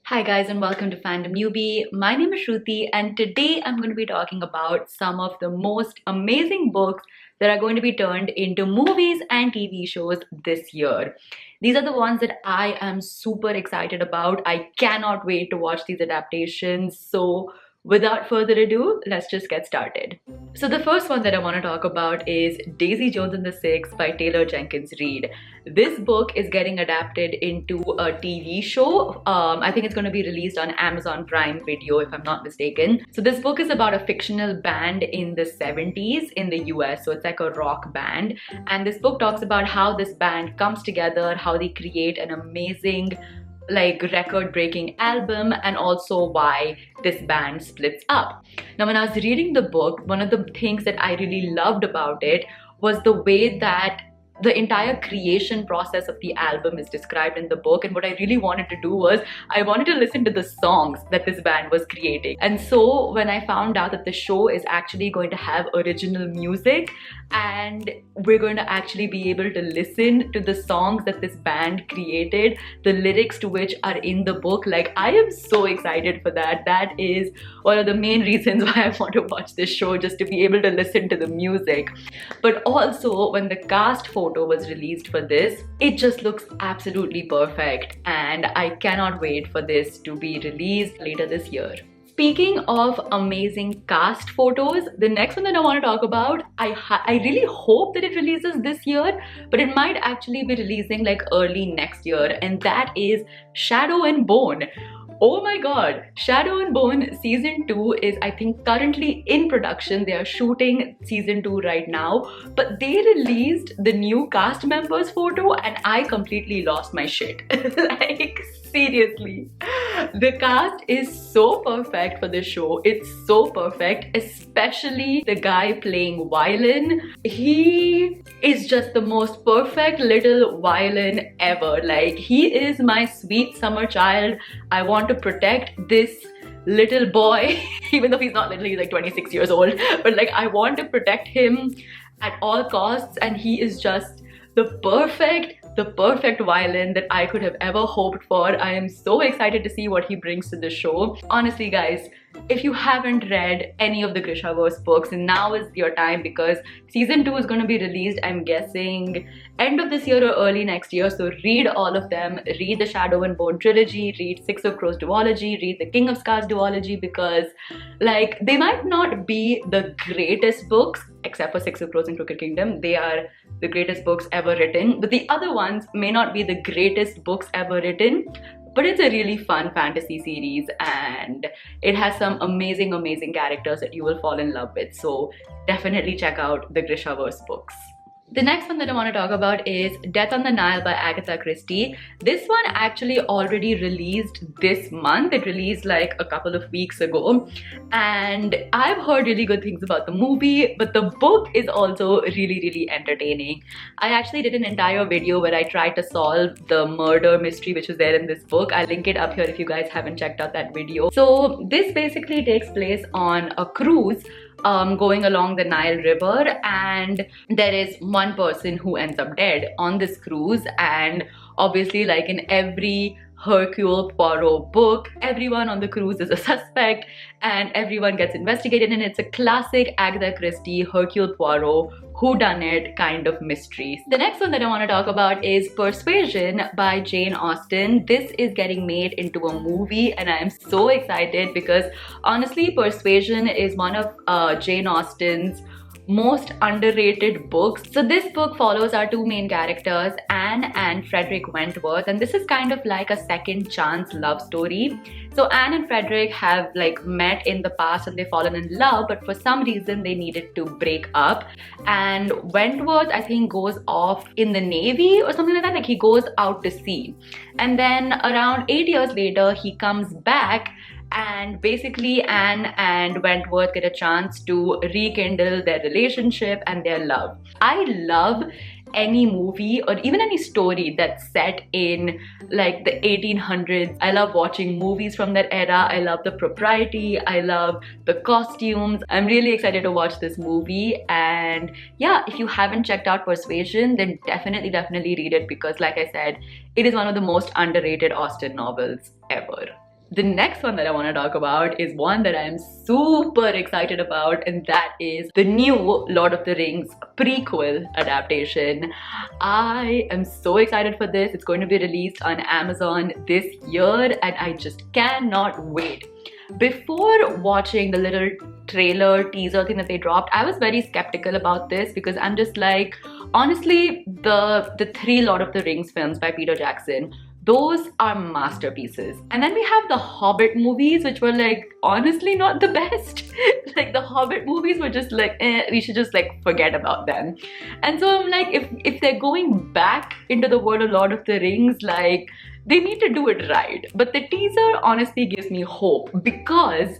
Hi guys and welcome to Fandom Newbie. My name is Shruti and today I'm going to be talking about some of the most amazing books that are going to be turned into movies and TV shows this year. These are the ones that I am super excited about. I cannot wait to watch these adaptations. So without further ado, let's just get started. So the first one that I want to talk about is Daisy Jones and the Six by Taylor Jenkins Reid. This book is getting adapted into a TV show. I think it's going to be released on Amazon Prime Video if I'm not mistaken. So this book is about a fictional band in the 70s in the US. So it's like a rock band. And this book talks about how this band comes together, how they create an amazing record-breaking album, and also why this band splits up. Now, when I was reading the book, one of the things that I really loved about it was the way that the entire creation process of the album is described in the book. And what I really wanted to do was I wanted to listen to the songs that this band was creating. And so when I found out that the show is actually going to have original music and we're going to actually be able to listen to the songs that this band created, the lyrics to which are in the book, I am so excited for that. That is one of the main reasons why I want to watch this show, just to be able to listen to the music. But also when the cast photo was released for this, it just looks absolutely perfect and I cannot wait for this to be released later this year. Speaking of amazing cast photos, the next one that I want to talk about, I really hope that it releases this year, but it might actually be releasing early next year, and that is Shadow and Bone. Oh my god, Shadow and Bone season 2 is I think currently in production. They are shooting season 2 right now, but they released the new cast members photo and I completely lost my shit. Seriously. The cast is so perfect for this show. It's so perfect, especially the guy playing violin. He is just the most perfect little violin ever. He is my sweet summer child. I want to protect this little boy, even though he's not little, he's 26 years old, but I want to protect him at all costs, and he is just the perfect violin that I could have ever hoped for. I am so excited to see what he brings to the show. Honestly guys, if you haven't read any of the Grishaverse books, now is your time, because season 2 is going to be released, I'm guessing, end of this year or early next year. So read all of them. Read the Shadow and Bone trilogy, read Six of Crows duology, read the King of Scars duology, because they might not be the greatest books, except for Six of Crows and Crooked Kingdom. They are the greatest books ever written, but the other ones may not be the greatest books ever written. But it's a really fun fantasy series and it has some amazing characters that you will fall in love with. So definitely check out the Grishaverse books. The next one that I want to talk about is Death on the Nile by Agatha Christie. This one actually already released this month. It released a couple of weeks ago. And I've heard really good things about the movie, but the book is also really entertaining. I actually did an entire video where I tried to solve the murder mystery which is there in this book. I'll link it up here if you guys haven't checked out that video. So this basically takes place on a cruise going along the Nile River, and there is one person who ends up dead on this cruise. And obviously, in every Hercule Poirot book, everyone on the cruise is a suspect and everyone gets investigated, and it's a classic Agatha Christie Hercule Poirot whodunit kind of mystery. The next one that I want to talk about is Persuasion by Jane Austen. This is getting made into a movie and I am so excited because honestly, Persuasion is one of Jane Austen's most underrated books. So this book follows our two main characters, Anne and Frederick Wentworth, and this is kind of like a second chance love story. So Anne and Frederick have met in the past and they've fallen in love, but for some reason they needed to break up. And Wentworth, I think, goes off in the Navy or something like that. He goes out to sea. And then around 8 years later, he comes back, and basically Anne and Wentworth get a chance to rekindle their relationship and their love. I love any movie or even any story that's set in the 1800s. I love watching movies from that era. I love the propriety. I love the costumes. I'm really excited to watch this movie. And yeah, if you haven't checked out Persuasion, then definitely read it, because like I said, it is one of the most underrated Austen novels ever. The next one that I want to talk about is one that I'm super excited about, and that is the new Lord of the Rings prequel adaptation. I am so excited for this. It's going to be released on Amazon this year, and I just cannot wait. Before watching the little trailer teaser thing that they dropped, I was very skeptical about this because I'm just like, honestly, the three Lord of the Rings films by Peter Jackson, those are masterpieces. And then we have the Hobbit movies, which were like honestly not the best. Like the Hobbit movies were just like, we should just like forget about them. And so I'm like, if they're going back into the world of Lord of the Rings, like they need to do it right. But the teaser honestly gives me hope, because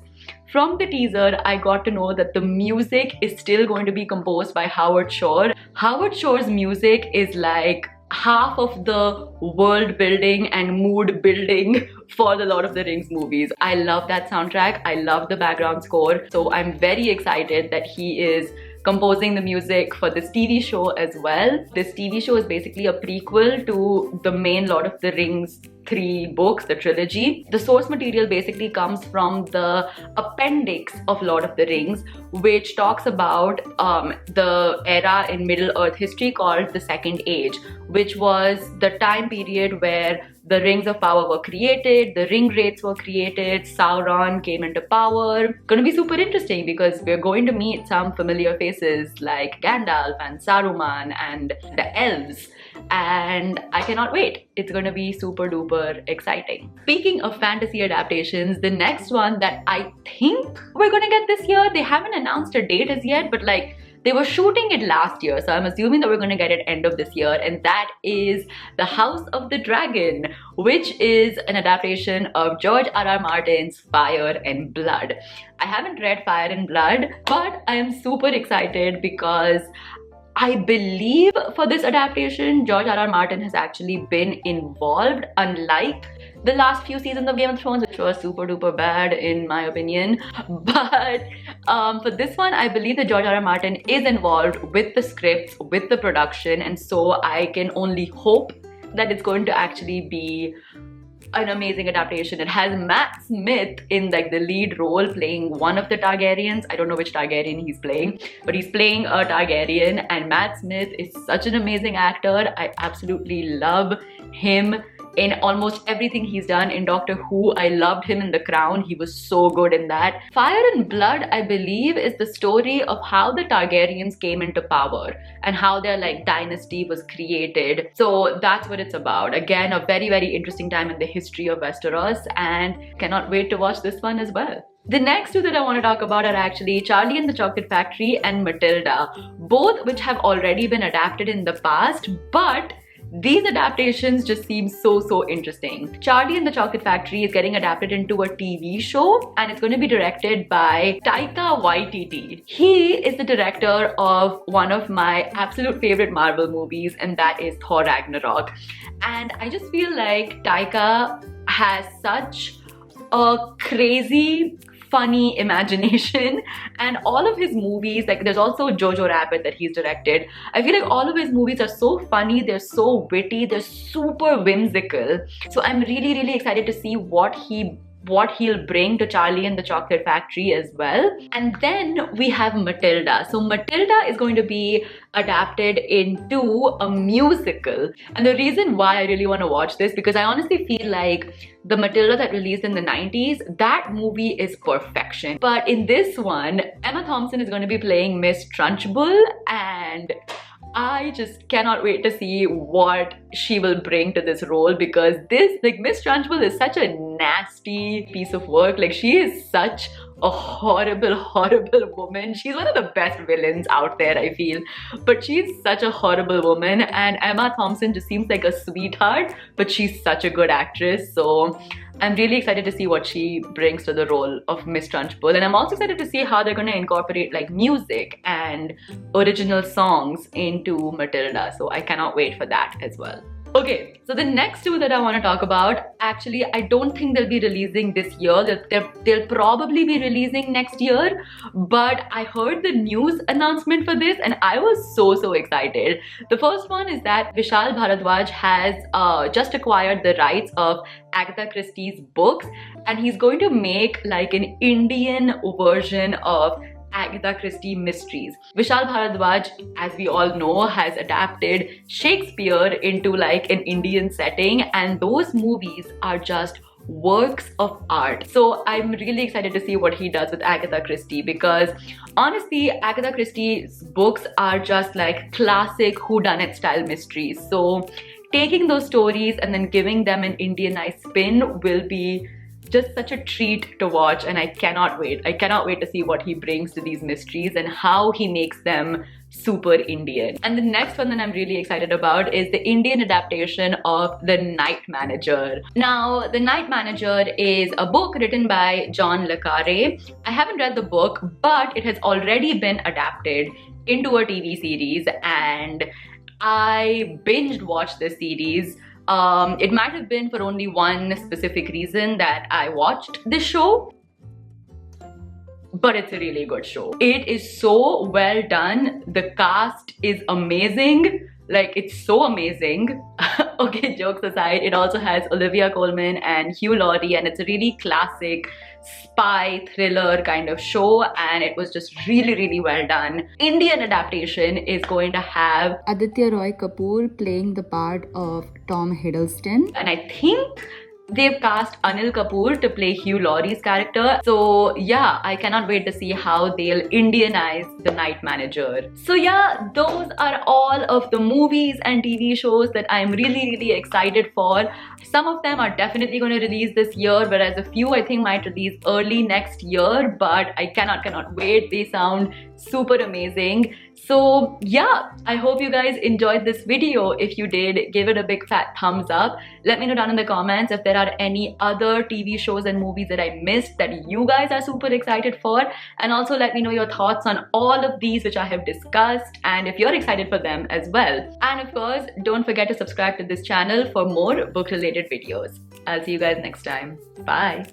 from the teaser, I got to know that the music is still going to be composed by Howard Shore. Howard Shore's music is like half of the world building and mood building for the Lord of the Rings movies. I love that soundtrack. I love the background score. So I'm very excited that he is composing the music for this TV show as well. This TV show is basically a prequel to the main Lord of the Rings 3 books, the trilogy. The source material basically comes from the appendix of Lord of the Rings, which talks about the era in Middle-earth history called the Second Age, which was the time period where the Rings of Power were created, the ring wraiths were created, Sauron came into power. Gonna be super interesting because we're going to meet some familiar faces like Gandalf and Saruman and the elves. And I cannot wait. It's going to be super duper exciting. Speaking of fantasy adaptations, the next one that I think we're going to get this year, they haven't announced a date as yet, but like they were shooting it last year, so I'm assuming that we're going to get it end of this year, and that is The House of the Dragon, which is an adaptation of George R.R. Martin's Fire and Blood. I haven't read Fire and Blood, but I am super excited because I believe for this adaptation, George R.R. Martin has actually been involved, unlike the last few seasons of Game of Thrones, which was super duper bad in my opinion. But for this one, I believe that George R.R. Martin is involved with the scripts, with the production, and so I can only hope that it's going to actually be an amazing adaptation. It has Matt Smith in like the lead role playing one of the Targaryens. I don't know which Targaryen he's playing, but he's playing a Targaryen, and Matt Smith is such an amazing actor. I absolutely love him in almost everything he's done. In Doctor Who, I loved him in The Crown. He was so good in that. Fire and Blood, I believe, is the story of how the Targaryens came into power and how their like dynasty was created. So that's what it's about. Again, a very, very interesting time in the history of Westeros, and cannot wait to watch this one as well. The next two that I want to talk about are actually Charlie and the Chocolate Factory and Matilda, both which have already been adapted in the past, but these adaptations just seem so interesting. Charlie and the Chocolate Factory is getting adapted into a TV show, and it's going to be directed by Taika Waititi. He is the director of one of my absolute favorite Marvel movies, and that is Thor Ragnarok. And I just feel like Taika has such a crazy funny imagination, and all of his movies, like there's also Jojo Rabbit that he's directed. I feel like all of his movies are so funny, they're so witty, they're super whimsical. So I'm really excited to see what he'll bring to Charlie and the Chocolate Factory as well. And then we have Matilda. So Matilda is going to be adapted into a musical. And the reason why I really want to watch this, because I honestly feel like the Matilda that released in the 90s, that movie is perfection. But in this one, Emma Thompson is going to be playing Miss Trunchbull, and I just cannot wait to see what she will bring to this role, because this, like, Miss Trunchbull is such a nasty piece of work. Like, she is such a horrible woman. She's one of the best villains out there, I feel. But she's such a horrible woman, and Emma Thompson just seems like a sweetheart, but she's such a good actress. So I'm really excited to see what she brings to the role of Miss Trunchbull. And I'm also excited to see how they're going to incorporate like music and original songs into Matilda. So I cannot wait for that as well. Okay, so the next two that I want to talk about, actually, I don't think they'll be releasing this year. They'll probably be releasing next year. But I heard the news announcement for this and I was so excited. The first one is that Vishal Bharadwaj has just acquired the rights of Agatha Christie's books, and he's going to make like an Indian version of Agatha Christie mysteries. Vishal Bharadwaj, as we all know, has adapted Shakespeare into like an Indian setting, and those movies are just works of art. So I'm really excited to see what he does with Agatha Christie, because honestly, Agatha Christie's books are just like classic whodunit style mysteries. So taking those stories and then giving them an Indianized spin will be just such a treat to watch, and I cannot wait. I cannot wait to see what he brings to these mysteries and how he makes them super Indian. And the next one that I'm really excited about is the Indian adaptation of The Night Manager. Now, The Night Manager is a book written by John le Carre. I haven't read the book, but it has already been adapted into a TV series, and I binged watched this series. It might have been for only one specific reason that I watched this show, but it's a really good show. It is so well done. The cast is amazing. Like, it's so amazing. Okay, jokes aside, it also has Olivia Colman and Hugh Laurie, and it's a really classic spy thriller kind of show, and it was just really well done. Indian adaptation is going to have Aditya Roy Kapoor playing the part of Tom Hiddleston, and I think they've cast Anil Kapoor to play Hugh Laurie's character. So yeah, I cannot wait to see how they'll Indianize The Night Manager. So yeah, those are all of the movies and TV shows that I'm really excited for. Some of them are definitely going to release this year, whereas a few I think might release early next year, but I cannot wait. They sound super amazing. So yeah, I hope you guys enjoyed this video. If you did, give it a big fat thumbs up. Let me know down in the comments if there are any other TV shows and movies that I missed that you guys are super excited for, and also let me know your thoughts on all of these which I have discussed, and if you're excited for them as well. And of course, don't forget to subscribe to this channel for more book related videos. I'll see you guys next time. Bye.